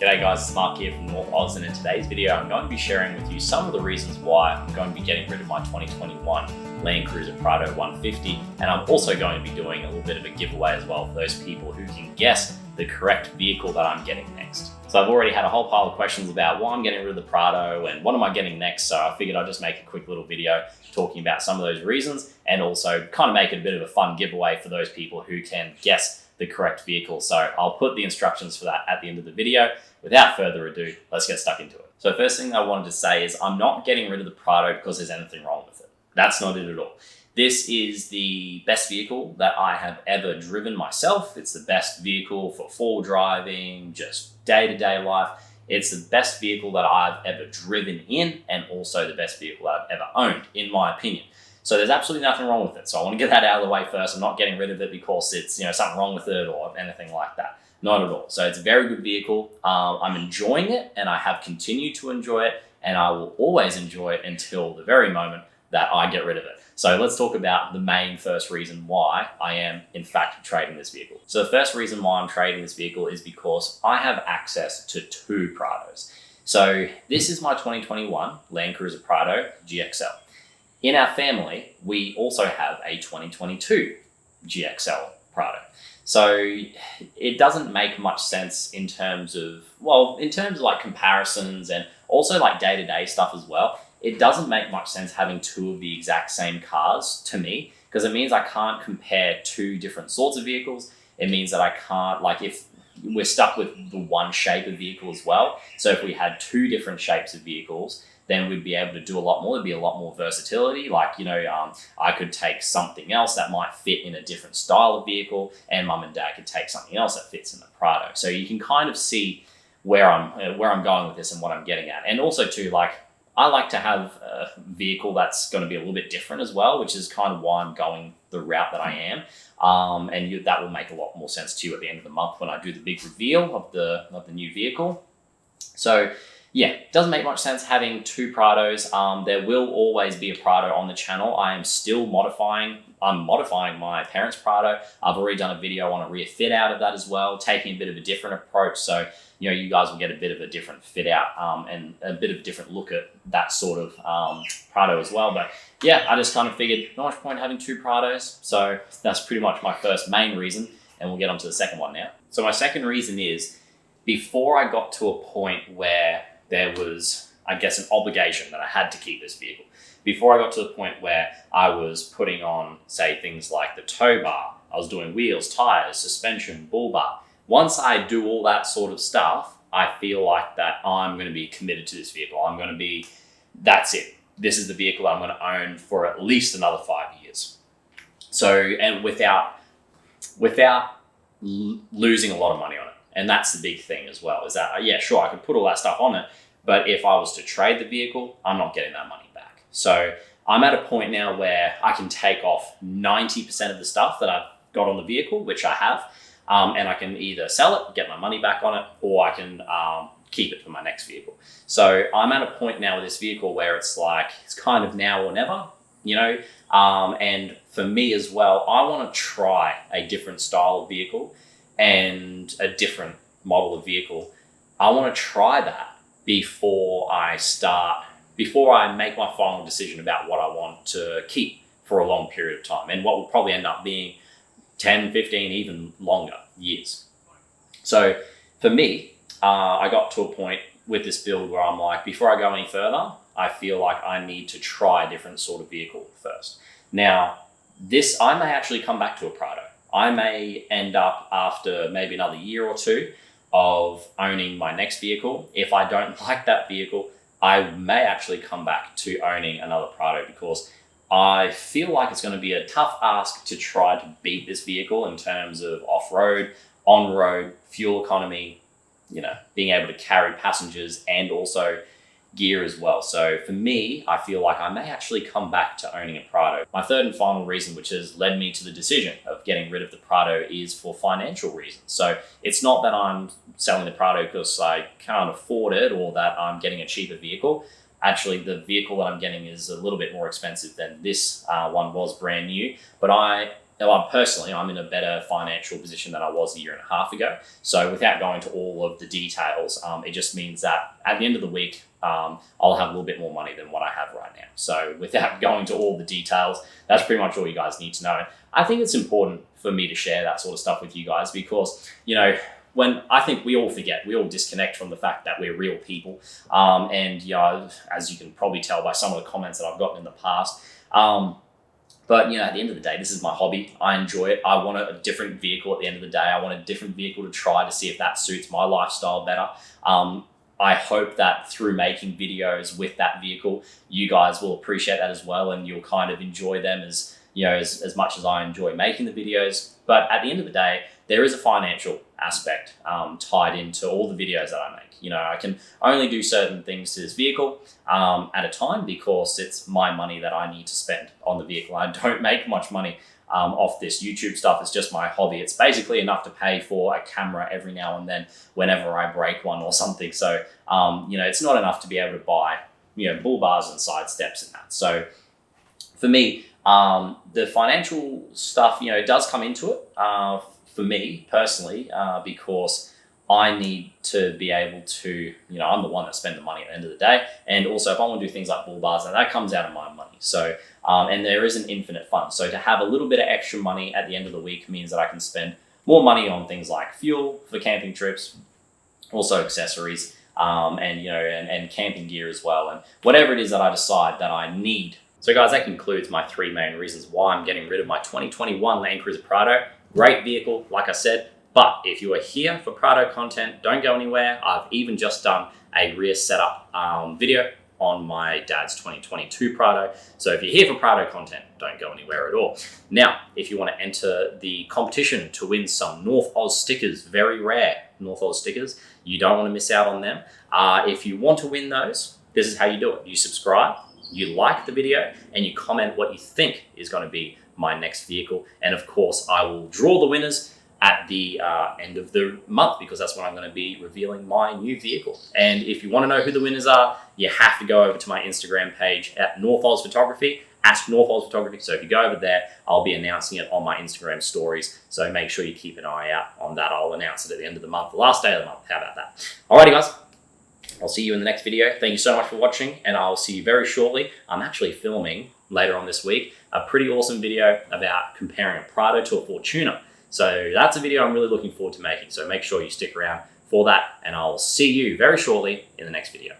G'day guys, it's Mark here from North Oz, and in today's video I'm going to be sharing with you some of the reasons why I'm going to be getting rid of my 2021 LandCruiser Prado 150, and I'm also going to be doing a little bit of a giveaway as well for those people who can guess the correct vehicle that I'm getting next. So I've already had a whole pile of questions about why I'm getting rid of the Prado and what am I getting next, so I figured I'd just make a quick little video talking about some of those reasons and also kind of make it a bit of a fun giveaway for those people who can guess the correct vehicle. So I'll put the instructions for that at the end of the video. Without further ado, let's get stuck into it. So first thing I wanted to say is I'm not getting rid of the Prado because there's anything wrong with it. That's not it at all. This is the best vehicle that I have ever driven myself. It's the best vehicle for full driving, just day-to-day life. It's the best vehicle that I've ever driven in, and also the best vehicle that I've ever owned, in my opinion. So there's absolutely nothing wrong with it. So I want to get that out of the way first. I'm not getting rid of it because it's something wrong with it or anything like that. Not at all. So it's a very good vehicle. I'm enjoying it, and I have continued to enjoy it, and I will always enjoy it until the very moment that I get rid of it. So let's talk about the main first reason why I am in fact trading this vehicle. So the first reason why I'm trading this vehicle is because I have access to two Prados. So this is my 2021 LandCruiser Prado GXL. In our family, we also have a 2022 GXL Prado. So it doesn't make much sense in terms of like comparisons and also like day-to-day stuff as well. It doesn't make much sense having two of the exact same cars to me, because it means I can't compare two different sorts of vehicles. It means that I can't, like, if we're stuck with the one shape of vehicle as well. So if we had two different shapes of vehicles, then we'd be able to do a lot more. There'd be a lot more versatility. Like, I could take something else that might fit in a different style of vehicle, and mum and dad could take something else that fits in the Prado. So you can kind of see where I'm going with this and what I'm getting at. And also too, like, I like to have a vehicle that's going to be a little bit different as well, which is kind of why I'm going the route that I am. That will make a lot more sense to you at the end of the month when I do the big reveal of the new vehicle. So yeah, it doesn't make much sense having two Prados. There will always be a Prado on the channel. I'm modifying my parents' Prado. I've already done a video on a rear fit out of that as well, taking a bit of a different approach. So, you guys will get a bit of a different fit out and a bit of a different look at that sort of Prado as well. But yeah, I just kind of figured not much point having two Prados. So that's pretty much my first main reason. And we'll get on to the second one now. So my second reason is, before I got to a point where there was, I guess, an obligation that I had to keep this vehicle. Before I got to the point where I was putting on, say, things like the tow bar, I was doing wheels, tires, suspension, bull bar. Once I do all that sort of stuff, I feel like that I'm going to be committed to this vehicle. That's it. This is the vehicle I'm going to own for at least another 5 years. So, and without losing a lot of money on it. And that's the big thing as well, is that, yeah, sure, I could put all that stuff on it, but if I was to trade the vehicle, I'm not getting that money back. So I'm at a point now where I can take off 90% of the stuff that I've got on the vehicle, which I have, and I can either sell it, get my money back on it, or I can keep it for my next vehicle. So I'm at a point now with this vehicle where it's like, it's kind of now or never, and for me as well, I want to try a different style of vehicle and a different model of vehicle. I want to try that before I make my final decision about what I want to keep for a long period of time, and what will probably end up being 10, 15, even longer years. So for me, I got to a point with this build where I'm like, before I go any further, I feel like I need to try a different sort of vehicle first. Now, I may actually come back to a Prado. I may end up, after maybe another year or two of owning my next vehicle, if I don't like that vehicle, I may actually come back to owning another Prado, because I feel like it's going to be a tough ask to try to beat this vehicle in terms of off-road, on-road, fuel economy, being able to carry passengers and also gear as well. So for me, I feel like I may actually come back to owning a Prado. My third and final reason, which has led me to the decision of getting rid of the Prado, is for financial reasons. So it's not that I'm selling the Prado because I can't afford it or that I'm getting a cheaper vehicle. Actually, the vehicle that I'm getting is a little bit more expensive than this one was brand new, but I personally, I'm in a better financial position than I was a year and a half ago. So without going to all of the details, it just means that at the end of the week, I'll have a little bit more money than what I have right now. So without going to all the details, that's pretty much all you guys need to know. I think it's important for me to share that sort of stuff with you guys because, when I think we all forget, we all disconnect from the fact that we're real people. And as you can probably tell by some of the comments that I've gotten in the past, but at the end of the day, this is my hobby. I enjoy it. I want a different vehicle at the end of the day. I want a different vehicle to try to see if that suits my lifestyle better. I hope that through making videos with that vehicle, you guys will appreciate that as well, and you'll kind of enjoy them as much as I enjoy making the videos. But at the end of the day, there is a financial aspect tied into all the videos that I make. I can only do certain things to this vehicle at a time because it's my money that I need to spend on the vehicle. I don't make much money off this YouTube stuff. It's just my hobby. It's basically enough to pay for a camera every now and then whenever I break one or something. So, it's not enough to be able to buy, bull bars and side steps and that. So for me, the financial stuff, does come into it for me personally because I need to be able to, I'm the one that spends the money at the end of the day. And also if I want to do things like bull bars, and that comes out of my money. So, and there is an infinite fund. So to have a little bit of extra money at the end of the week means that I can spend more money on things like fuel for camping trips, also accessories, and camping gear as well. And whatever it is that I decide that I need. So guys, that concludes my 3 main reasons why I'm getting rid of my 2021 LandCruiser Prado. Great vehicle, like I said. But if you are here for Prado content, don't go anywhere. I've even just done a rear setup video on my dad's 2022 Prado. So if you're here for Prado content, don't go anywhere at all. Now, if you want to enter the competition to win some North Oz stickers, very rare North Oz stickers, you don't want to miss out on them. If you want to win those, this is how you do it. You subscribe, you like the video, and you comment what you think is going to be my next vehicle. And of course, I will draw the winners at the end of the month because that's when I'm going to be revealing my new vehicle. And if you want to know who the winners are, you have to go over to my Instagram page at North Oz Photography, at North Oz Photography. So if you go over there, I'll be announcing it on my Instagram stories. So make sure you keep an eye out on that. I'll announce it at the end of the month, the last day of the month. How about that? Alrighty guys, I'll see you in the next video. Thank you so much for watching, and I'll see you very shortly. I'm actually filming later on this week a pretty awesome video about comparing a Prado to a Fortuner. So that's a video I'm really looking forward to making. So make sure you stick around for that, and I'll see you very shortly in the next video.